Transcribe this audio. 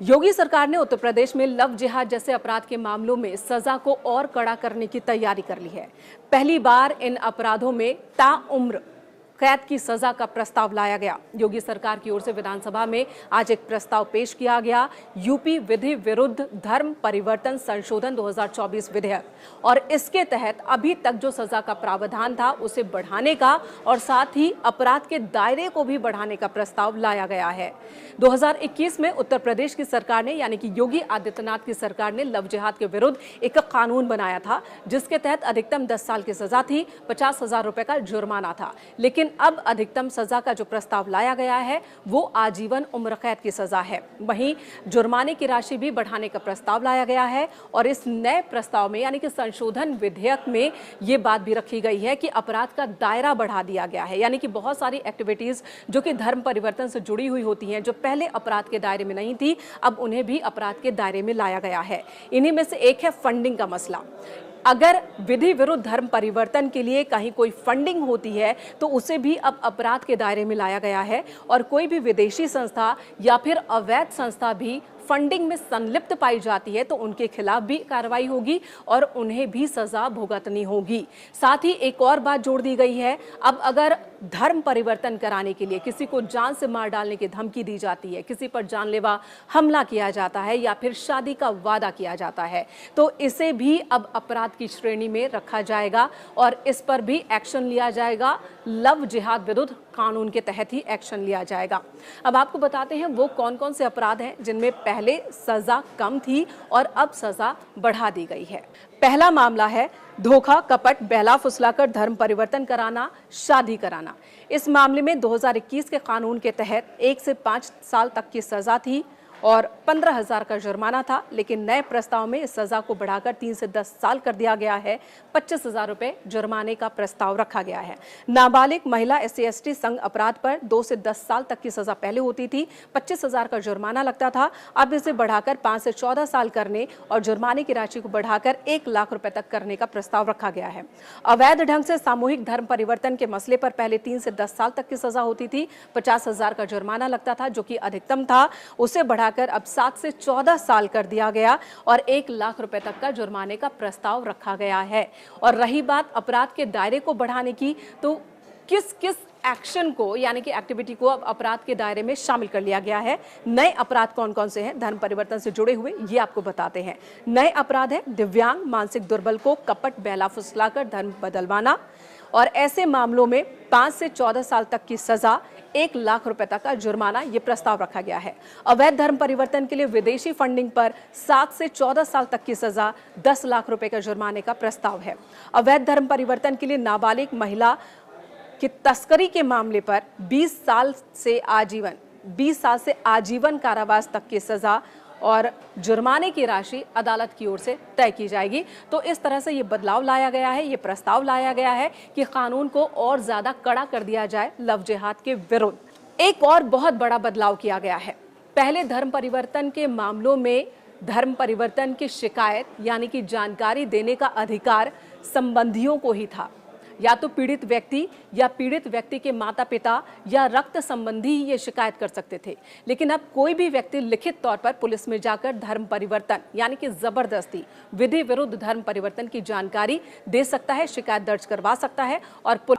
योगी सरकार ने उत्तर प्रदेश में लव जिहाद जैसे अपराध के मामलों में सजा को और कड़ा करने की तैयारी कर ली है। पहली बार इन अपराधों में ताउम्र कैद की सजा का प्रस्ताव लाया गया। योगी सरकार की ओर से विधानसभा में आज एक प्रस्ताव पेश किया गया। यूपी विधि विरुद्ध धर्म परिवर्तन संशोधन 2024 विधेयक और इसके तहत अभी तक जो सजा का प्रावधान था उसे बढ़ाने का और साथ ही अपराध के दायरे को भी बढ़ाने का प्रस्ताव लाया गया है। 2021 में उत्तर प्रदेश की सरकार ने यानी कि योगी आदित्यनाथ की सरकार ने लव जिहाद के विरुद्ध एक कानून बनाया था, जिसके तहत अधिकतम 10 साल की सजा थी, 50,000 रुपए का जुर्माना था। लेकिन अब अधिकतम सजा का जो प्रस्ताव लाया गया है वो आजीवन उम्र कैद की सजा है। वहीं जुर्माने की राशि भी बढ़ाने का प्रस्ताव लाया गया है और इस नए प्रस्ताव में यानी कि संशोधन विधेयक में ये बात भी रखी गई है कि अपराध का दायरा बढ़ा दिया गया है। यानी कि बहुत सारी एक्टिविटीज जो कि धर्म परिवर्तन से जुड़ी हुई होती हैं, जो पहले अपराध के दायरे में नहीं थी, अब उन्हें भी अपराध के दायरे में लाया गया है। इन्हीं में से एक है फंडिंग का मसला। अगर विधि विरुद्ध धर्म परिवर्तन के लिए कहीं कोई फंडिंग होती है तो उसे भी अब अपराध के दायरे में लाया गया है और कोई भी विदेशी संस्था या फिर अवैध संस्था भी फंडिंग में संलिप्त पाई जाती है तो उनके खिलाफ भी कार्रवाई होगी और उन्हें भी सजा भुगतनी होगी। साथ ही एक और बात जोड़ दी गई है, अब अगर धर्म परिवर्तन कराने के लिए किसी को जान से मार डालने की धमकी दी जाती है, किसी पर जानलेवा हमला किया जाता है या फिर शादी का वादा किया जाता है तो इसे भी अब अपराध की श्रेणी में रखा जाएगा और इस पर भी एक्शन लिया जाएगा। लव जिहाद विरुद्ध कानून के तहत ही एक्शन लिया जाएगा। अब आपको बताते हैं वो कौन कौन से अपराध हैं जिनमें पहले सजा कम थी और अब सजा बढ़ा दी गई है। पहला मामला है धोखा, कपट, बहला फुसलाकर धर्म परिवर्तन कराना, शादी कराना। इस मामले में 2021 के कानून के तहत 1 से 5 साल तक की सजा थी और 15,000 का जुर्माना था, लेकिन नए प्रस्ताव में इस सजा को बढ़ाकर 3 से 10 साल कर दिया गया है। 25,000 रुपए जुर्माने का प्रस्ताव रखा गया है। नाबालिग महिला SC/ST संघ अपराध पर 2 से 10 साल तक की सजा पहले होती थी, 25,000 का जुर्माना लगता था। अब इसे बढ़ाकर 5 से 14 साल करने और जुर्माने की राशि को बढ़ाकर 1 लाख रुपए तक करने का प्रस्ताव रखा गया है। अवैध ढंग से सामूहिक धर्म परिवर्तन के मसले पर पहले 3 से 10 साल तक की सजा होती थी, 50,000 का जुर्माना लगता था जो कि अधिकतम था, उसे बढ़ा कर अब 7 से 14 साल कर दिया गया और 1 लाख रुपए तक का जुर्माने का प्रस्ताव रखा गया है। और रही बात अपराध के दायरे को बढ़ाने की, तो किस किस एक्शन को यानी कि एक्टिविटी को अब अपराध के दायरे में शामिल कर लिया गया है। नए अपराध कौन कौन से हैं धर्म परिवर्तन से जुड़े हुए, ये आपको बताते हैं। नए अपराध है दिव्यांग, मानसिक दुर्बल को कपट, बहला फुसलाकर धर्म बदलवाना और ऐसे मामलों में 5 से 14 साल तक की सजा, 1 लाख रुपए तक का जुर्माना, ये प्रस्ताव रखा गया है। अवैध धर्म परिवर्तन के लिए विदेशी फंडिंग पर 7 से 14 साल तक की सजा, 10 लाख रुपए का जुर्माने का प्रस्ताव है। अवैध धर्म परिवर्तन के लिए नाबालिग महिला की तस्करी के मामले पर 20 साल से आजीवन कारावास तक की सजा और जुर्माने की राशि अदालत की ओर से तय की जाएगी। तो इस तरह से ये बदलाव लाया गया है, ये प्रस्ताव लाया गया है कि कानून को और ज्यादा कड़ा कर दिया जाए लव जिहाद के विरुद्ध। एक और बहुत बड़ा बदलाव किया गया है। पहले धर्म परिवर्तन के मामलों में धर्म परिवर्तन की शिकायत यानी कि जानकारी देने का अधिकार संबंधियों को ही था, या तो पीड़ित व्यक्ति या पीड़ित व्यक्ति के माता पिता या रक्त संबंधी ही ये शिकायत कर सकते थे। लेकिन अब कोई भी व्यक्ति लिखित तौर पर पुलिस में जाकर धर्म परिवर्तन यानी कि जबरदस्ती विधि विरुद्ध धर्म परिवर्तन की जानकारी दे सकता है, शिकायत दर्ज करवा सकता है और